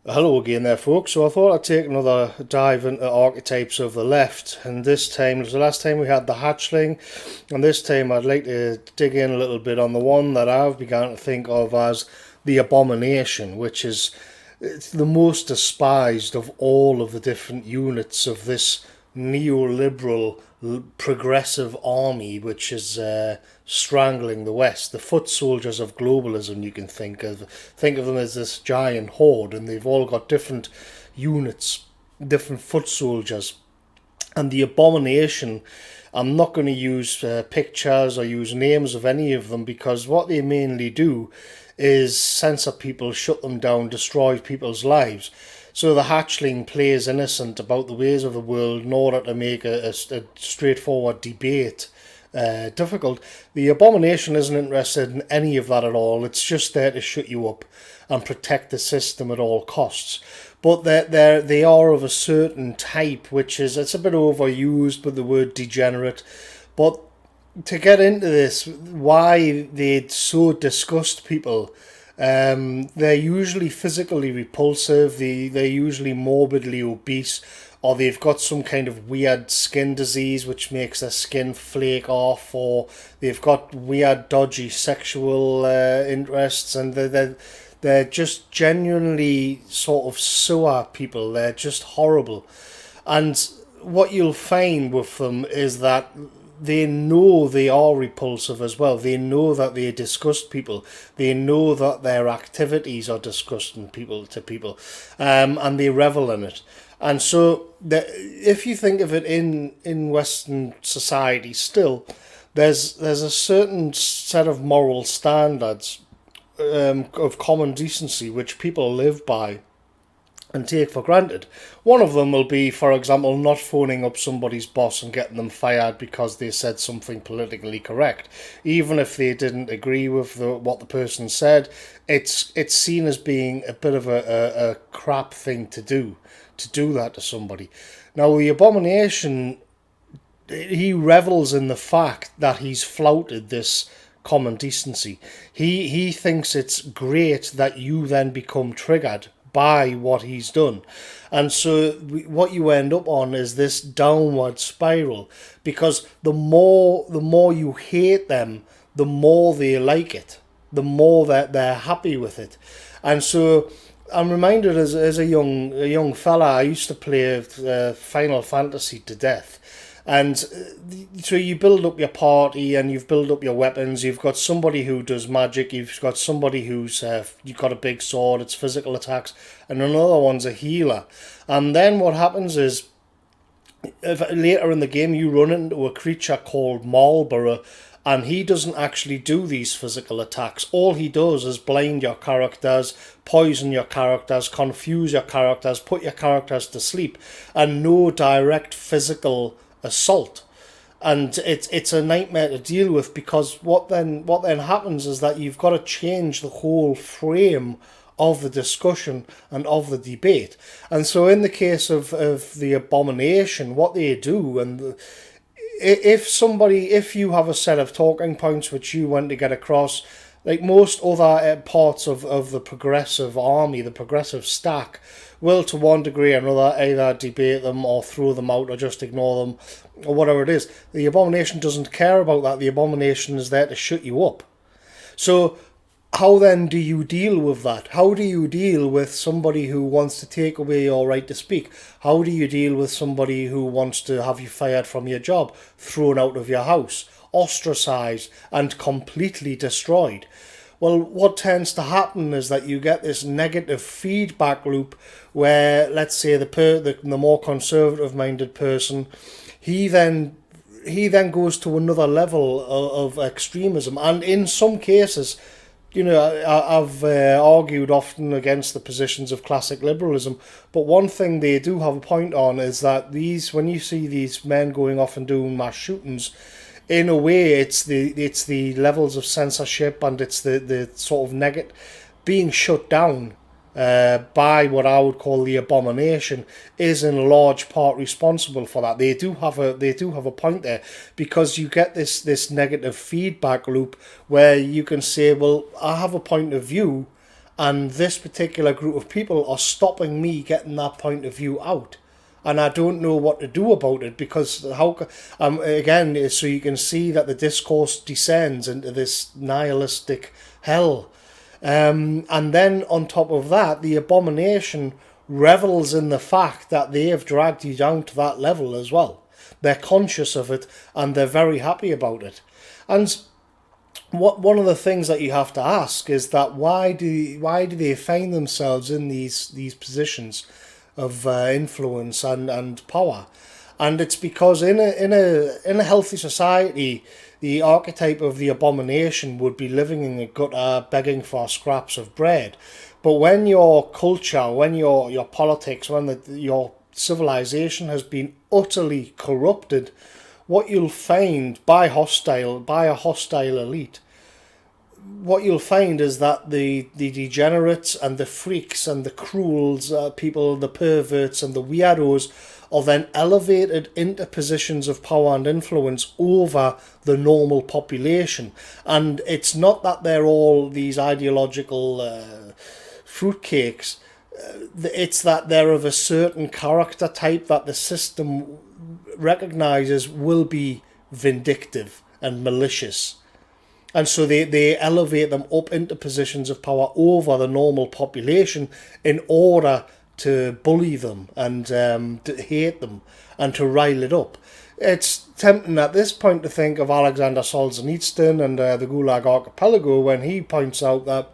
Hello again there folks, so I thought I'd take another dive into Archetypes of the Left, and this time, it was the last time we had the hatchling, and this time I'd like to dig in a little bit on the one that I've begun to think of as the Abomination, which is it's the most despised of all of the different units of this neoliberal progressive army which is strangling the West. The foot soldiers of globalism, you can think of them as this giant horde, and they've all got different units, different foot soldiers. And the Abomination, I'm not going to use pictures or use names of any of them, because what they mainly do is censor people, shut them down, destroy people's lives. So the hatchling plays innocent about the ways of the world in order to make a straightforward debate difficult. The Abomination isn't interested in any of that at all. It's just there to shut you up and protect the system at all costs. But they are of a certain type, which is, it's a bit overused with the word degenerate. But to get into this, why they so disgust people, they're usually physically repulsive, they're usually morbidly obese, or they've got some kind of weird skin disease which makes their skin flake off, or they've got weird dodgy sexual interests, and they're just genuinely sort of sewer people. They're just horrible. And what you'll find with them is that they know they are repulsive as well. They know that they disgust people. They know that their activities are disgusting to people, and they revel in it. And so, if you think of it in Western society, still, there's a certain set of moral standards, of common decency which people live by and take for granted. One of them will be, for example, not phoning up somebody's boss and getting them fired because they said something politically correct. Even if they didn't agree with what the person said, it's seen as being a bit of a crap thing to do that to somebody. Now, the Abomination, he revels in the fact that he's flouted this common decency. He thinks it's great that you then become triggered by what he's done. And so what you end up on is this downward spiral, because the more you hate them, the more they like it, the more that they're happy with it. And so I'm reminded as a young fella, I used to play Final Fantasy to death. And so you build up your party and you've built up your weapons. You've got somebody who does magic. You've got somebody who's you've got a big sword. It's physical attacks, and another one's a healer. And then what happens is, if later in the game you run into a creature called Marlborough, and he doesn't actually do these physical attacks. All he does is blind your characters, poison your characters, confuse your characters, put your characters to sleep, and no direct physical assault. And it's a nightmare to deal with, because what then happens is that you've got to change the whole frame of the discussion and of the debate. And so in the case of the Abomination, what they do, and if you have a set of talking points which you want to get across, like most other parts of the progressive army, the progressive stack, will to one degree or another either debate them or throw them out or just ignore them or whatever it is. The Abomination doesn't care about that. The Abomination is there to shut you up. So how then do you deal with that? How do you deal with somebody who wants to take away your right to speak? How do you deal with somebody who wants to have you fired from your job, thrown out of your house, ostracised and completely destroyed? Well, what tends to happen is that you get this negative feedback loop where, let's say, the more conservative-minded person, he then goes to another level of extremism. And in some cases, I've argued often against the positions of classic liberalism, but one thing they do have a point on is that when you see these men going off and doing mass shootings, in a way, it's the levels of censorship, and it's the sort of being shut down by what I would call the Abomination is in large part responsible for that. They do have a point there, because you get this negative feedback loop where you can say, well, I have a point of view, And this particular group of people are stopping me getting that point of view out. And I don't know what to do about it, because again, so you can see that the discourse descends into this nihilistic hell. And then on top of that, the Abomination revels in the fact that they have dragged you down to that level as well. They're conscious of it, and they're very happy about it. And one of the things that you have to ask is that why do they find themselves in these positions of influence and power? And it's because in a healthy society, the archetype of the Abomination would be living in a gutter, begging for scraps of bread. But when your culture, when your politics, when your civilization has been utterly corrupted, what you'll find by a hostile elite, what you'll find is that the degenerates and the freaks and the cruels people, the perverts and the weirdos, are then elevated into positions of power and influence over the normal population. And it's not that they're all these ideological fruitcakes. It's that they're of a certain character type that the system recognizes will be vindictive and malicious. And so they elevate them up into positions of power over the normal population in order to bully them and to hate them and to rile it up. It's tempting at this point to think of Alexander Solzhenitsyn and the Gulag Archipelago, when he points out that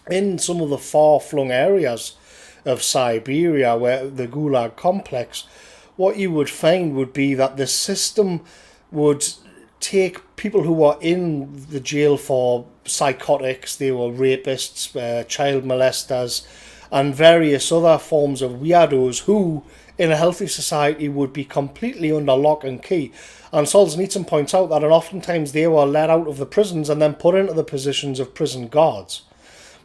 in some of the far-flung areas of Siberia, where the Gulag complex, what you would find would be that the system would take people who were in the jail for psychotics, they were rapists, child molesters, and various other forms of weirdos who, in a healthy society, would be completely under lock and key. And Solzhenitsyn points out that oftentimes they were let out of the prisons and then put into the positions of prison guards,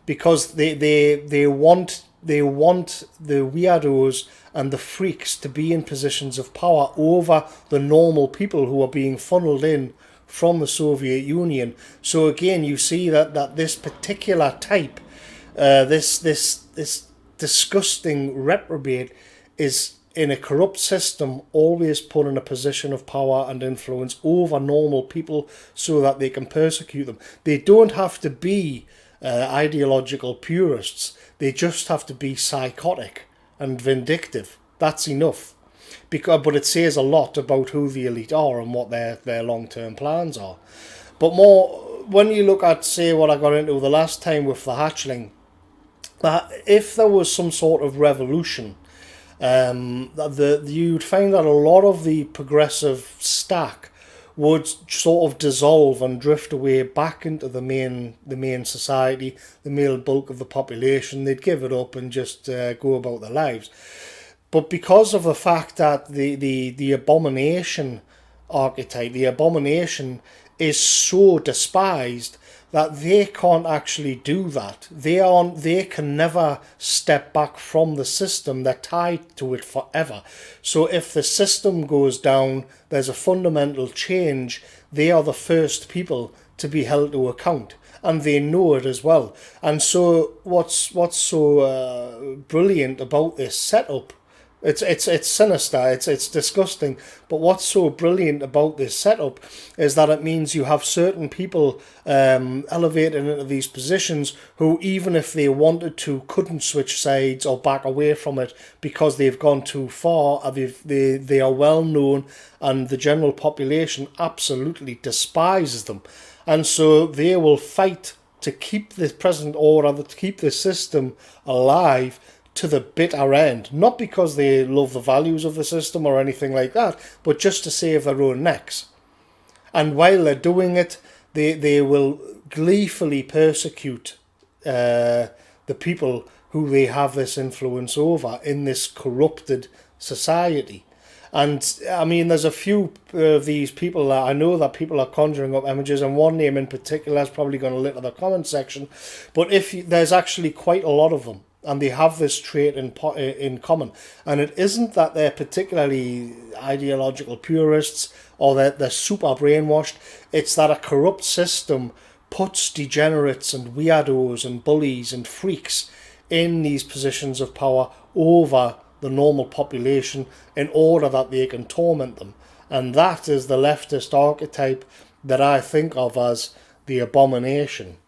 because they want the weirdos and the freaks to be in positions of power over the normal people who are being funneled in from the Soviet Union. So again, you see that this particular type, this disgusting reprobate, is in a corrupt system always put in a position of power and influence over normal people so that they can persecute them. They don't have to be ideological purists. They just have to be psychotic and vindictive. That's enough. But it says a lot about who the elite are and what their long-term plans are. But more, when you look at, say, what I got into the last time with the hatchling, that if there was some sort of revolution, you'd find that a lot of the progressive stack would sort of dissolve and drift away back into the main society, the male bulk of the population. They'd give it up and just go about their lives. But because of the fact that the Abomination archetype, the Abomination, is so despised that they can't actually do that. They can never step back from the system. They're tied to it forever. So if the system goes down, there's a fundamental change. They are the first people to be held to account, and they know it as well. And so what's so brilliant about this setup? It's sinister, it's disgusting, but what's so brilliant about this setup is that it means you have certain people elevated into these positions who, even if they wanted to, couldn't switch sides or back away from it because they've gone too far, or they are well known, and the general population absolutely despises them. And so they will fight to keep the present order, to keep the system alive, to the bitter end, not because they love the values of the system or anything like that, but just to save their own necks. And while they're doing it, they will gleefully persecute the people who they have this influence over in this corrupted society. And I mean, there's a few of these people that I know that people are conjuring up images, and one name in particular is probably going to litter the comment section, but there's actually quite a lot of them. And they have this trait in common. And it isn't that they're particularly ideological purists or that they're super brainwashed. It's that a corrupt system puts degenerates and weirdos and bullies and freaks in these positions of power over the normal population in order that they can torment them. And that is the leftist archetype that I think of as the Abomination.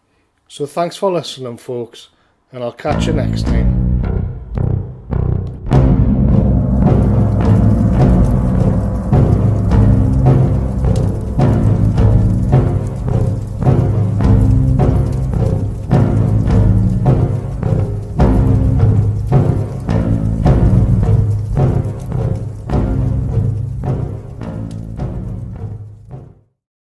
So thanks for listening, folks, and I'll catch you next time.